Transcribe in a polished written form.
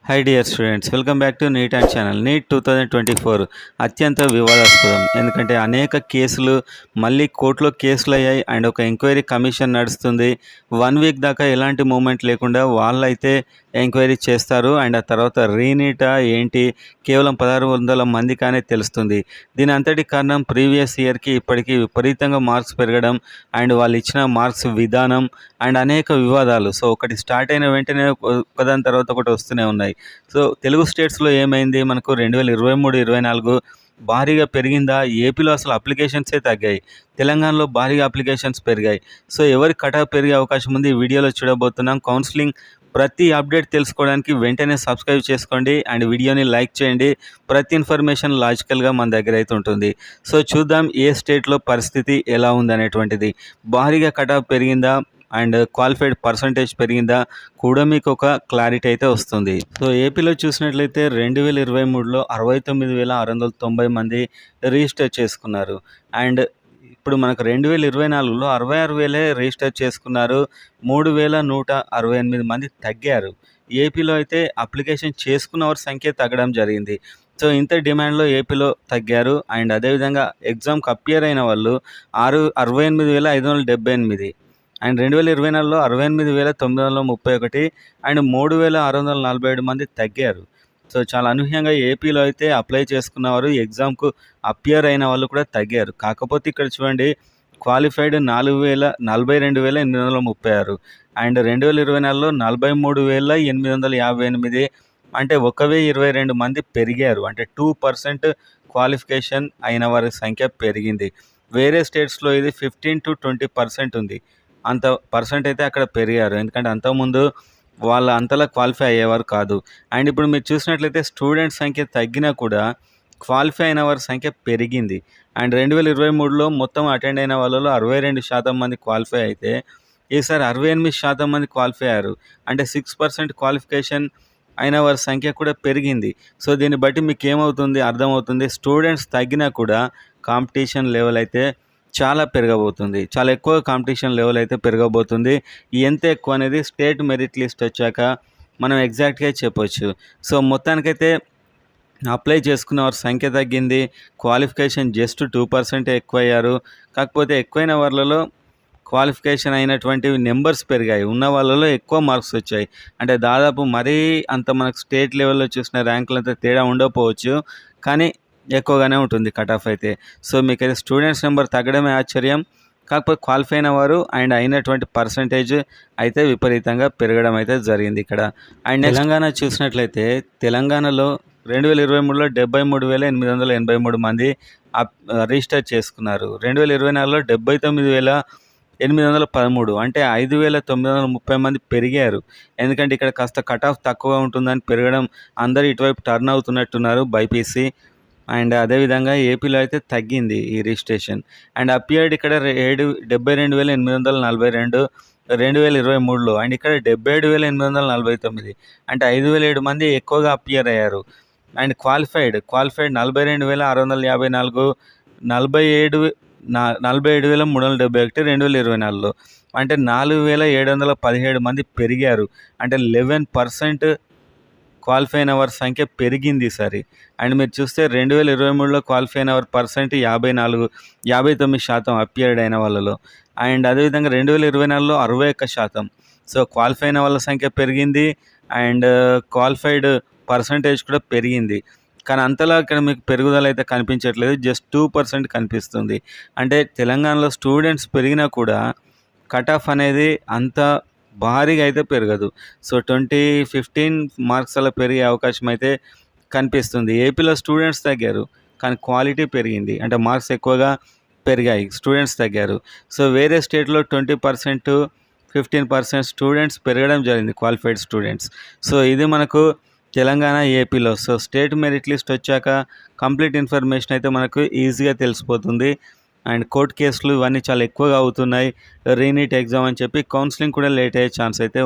High dear students, welcome back to NEET and channel. NEET 2024 అత్యంత వివాదాస్పదం. ఎందుకంటే అనేక కేసులు మళ్ళీ కోర్టులో కేసులు అయ్యాయి అండ్ ఒక ఎంక్వైరీ కమిషన్ నడుస్తుంది. 1 వీక్ దాకా ఎలాంటి మూమెంట్ లేకుండా వాళ్ళైతే ఎంక్వైరీ చేస్తారు అండ్ ఆ తర్వాత రీనీటా ఏంటి కేవలం 1600 మందికానే తెలుస్తుంది. దీని అంతటి కారణం ప్రీవియస్ ఇయర్కి ఇప్పటికీ విపరీతంగా మార్క్స్ పెరగడం అండ్ వాళ్ళు ఇచ్చిన మార్క్స్ విధానం అండ్ అనేక వివాదాలు. సో ఒకటి స్టార్ట్ అయిన వెంటనే ఒకదాని తర్వాత ఒకటి వస్తూనే ఉన్నాయి. సో తెలుగు స్టేట్స్లో ఏమైంది, మనకు 2023-24 భారీగా పెరిగిందా? ఏపీలో అసలు అప్లికేషన్సే తగ్గాయి, తెలంగాణలో భారీగా అప్లికేషన్స్ పెరిగాయి. సో ఎవరి కటాఫ్ పెరిగే అవకాశం ఉంది ఈ వీడియోలో చూడబోతున్నాం. కౌన్సిలింగ్ ప్రతి అప్డేట్ తెలుసుకోవడానికి వెంటనే సబ్స్క్రైబ్ చేసుకోండి అండ్ వీడియోని లైక్ చేయండి. ప్రతి ఇన్ఫర్మేషన్ లాజికల్గా మన దగ్గర అయితే ఉంటుంది. సో చూద్దాం ఏ స్టేట్లో పరిస్థితి ఎలా ఉందనేటువంటిది. భారీగా కటాఫ్ పెరిగిందా అండ్ క్వాలిఫైడ్ పర్సంటేజ్ పెరిగిందా కూడా మీకు ఒక క్లారిటీ అయితే వస్తుంది. సో ఏపీలో చూసినట్లయితే 2023లో 69,690 మంది రిజిస్టర్ చేసుకున్నారు అండ్ ఇప్పుడు మనకు 2024లో 66,000 రిజిస్టర్ చేసుకున్నారు. 3,168 మంది తగ్గారు. ఏపీలో అయితే అప్లికేషన్ చేసుకున్న వారి సంఖ్య తగ్గడం జరిగింది. సో ఇంత డిమాండ్లో ఏపీలో తగ్గారు అండ్ అదేవిధంగా ఎగ్జామ్కి అపియర్ అయిన వాళ్ళు 68,578 అండ్ 2024లో 68,931 అండ్ 3,647 మంది తగ్గారు. సో చాలా అనూహ్యంగా ఏపీలో అయితే అప్లై చేసుకున్నవారు ఎగ్జామ్కు అపియర్ అయిన వాళ్ళు కూడా తగ్గారు. కాకపోతే ఇక్కడ చూడండి, క్వాలిఫైడ్ 42,836 అండ్ 2024లో 43,858 అంటే 1,022 మంది పెరిగారు. అంటే 2% క్వాలిఫికేషన్ అయిన వారి సంఖ్య పెరిగింది. వేరే స్టేట్స్లో ఇది 15 to 20% ఉంది. అంత పర్సెంట్ అయితే అక్కడ పెరిగారు, ఎందుకంటే అంతకుముందు వాళ్ళ అంతలా క్వాలిఫై అయ్యేవారు కాదు. అండ్ ఇప్పుడు మీరు చూసినట్లయితే స్టూడెంట్స్ సంఖ్య తగ్గినా కూడా క్వాలిఫై అయిన వారి సంఖ్య పెరిగింది. అండ్ 2023లో మొత్తం అటెండ్ అయిన వాళ్ళలో 62% మంది క్వాలిఫై అయితే ఈసారి 68% మంది క్వాలిఫై అయ్యారు. అంటే 6% క్వాలిఫికేషన్ అయిన వారి సంఖ్య కూడా పెరిగింది. సో దీన్ని బట్టి మీకు ఏమవుతుంది, అర్థమవుతుంది, స్టూడెంట్స్ తగ్గినా కూడా కాంపిటీషన్ లెవెల్ అయితే చాలా పెరగబోతుంది. చాలా ఎక్కువ కాంపిటీషన్ లెవెల్ అయితే పెరగబోతుంది. ఎంత ఎక్కువ అనేది స్టేట్ మెరిట్ లిస్ట్ వచ్చాక మనం ఎగ్జాక్ట్గా చెప్పొచ్చు. సో మొత్తానికైతే అప్లై చేసుకున్న వారి సంఖ్య తగ్గింది, క్వాలిఫికేషన్ జస్ట్ 2% ఎక్కువ అయ్యారు. కాకపోతే ఎక్కువైన వాళ్ళలో క్వాలిఫికేషన్ అయినటువంటి నెంబర్స్ పెరిగాయి, ఉన్న వాళ్ళలో ఎక్కువ మార్క్స్ వచ్చాయి. అంటే దాదాపు మరీ అంత మనకు స్టేట్ లెవెల్లో చూసిన ర్యాంకులంతా తేడా ఉండకపోవచ్చు, కానీ ఎక్కువగానే ఉంటుంది కట్ ఆఫ్ అయితే. సో మీకైతే స్టూడెంట్స్ నెంబర్ తగ్గడమే ఆశ్చర్యం, కాకపోతే క్వాలిఫై అయిన వారు అండ్ అయినటువంటి పర్సంటేజ్ అయితే విపరీతంగా పెరగడం అయితే జరిగింది ఇక్కడ. అండ్ తెలంగాణ చూసినట్లయితే తెలంగాణలో 2023లో 73,883 మంది రిజిస్టర్ చేసుకున్నారు. 2024లో 79,813 అంటే 5,930 మంది పెరిగారు. ఎందుకంటే ఇక్కడ కాస్త కట్ ఆఫ్ తక్కువ ఉంటుందని పెరగడం, అందరూ ఇటువైపు టర్న్ అవుతున్నట్టున్నారు బైపీసీ. అండ్ అదేవిధంగా ఏపీలో అయితే తగ్గింది ఈ రిజిస్ట్రేషన్. అండ్ అపియర్డ్ ఇక్కడ 72,842 2023లో అండ్ ఇక్కడ 77,849 అంటే 5,007 మంది ఎక్కువగా అపియర్ అయ్యారు. అండ్ క్వాలిఫైడ్ 42,654 47,371 2024లో అంటే 4,717 మంది పెరిగారు. అంటే 11% క్వాలిఫై అయిన వారి సంఖ్య పెరిగింది ఈసారి. అండ్ మీరు చూస్తే 2023లో క్వాలిఫై అయిన వారి పర్సెంట్ 59% అపియర్డ్ అయిన వాళ్ళలో. అండ్ అదేవిధంగా 2024లో 61%. సో క్వాలిఫై అయిన వాళ్ళ సంఖ్య పెరిగింది అండ్ క్వాలిఫైడ్ పర్సంటేజ్ కూడా పెరిగింది. కానీ అంతలా ఇక్కడ మీకు పెరుగుదల అయితే కనిపించట్లేదు, జస్ట్ 2% కనిపిస్తుంది. అంటే తెలంగాణలో స్టూడెంట్స్ పెరిగినా కూడా కట్ ఆఫ్ అనేది అంత భారీగా అయితే పెరగదు. సో 15 మార్క్స్ అలా పెరిగే అవకాశం అయితే కనిపిస్తుంది. ఏపీలో స్టూడెంట్స్ తగ్గారు కానీ క్వాలిటీ పెరిగింది, అంటే మార్క్స్ ఎక్కువగా పెరిగాయి, స్టూడెంట్స్ తగ్గారు. సో వేరే స్టేట్లో 20%, 15% స్టూడెంట్స్ పెరగడం జరిగింది, క్వాలిఫైడ్ స్టూడెంట్స్. సో ఇది మనకు తెలంగాణ, ఏపీలో. సో స్టేట్ మెరిట్ లిస్ట్ వచ్చాక కంప్లీట్ ఇన్ఫర్మేషన్ అయితే మనకు ఈజీగా తెలిసిపోతుంది. అండ్ కోర్టు కేసులు ఇవన్నీ చాలా ఎక్కువగా అవుతున్నాయి, రీనీట్ ఎగ్జామ్ అని చెప్పి కౌన్సిలింగ్ కూడా లేట్ అయ్యే ఛాన్స్ అయితే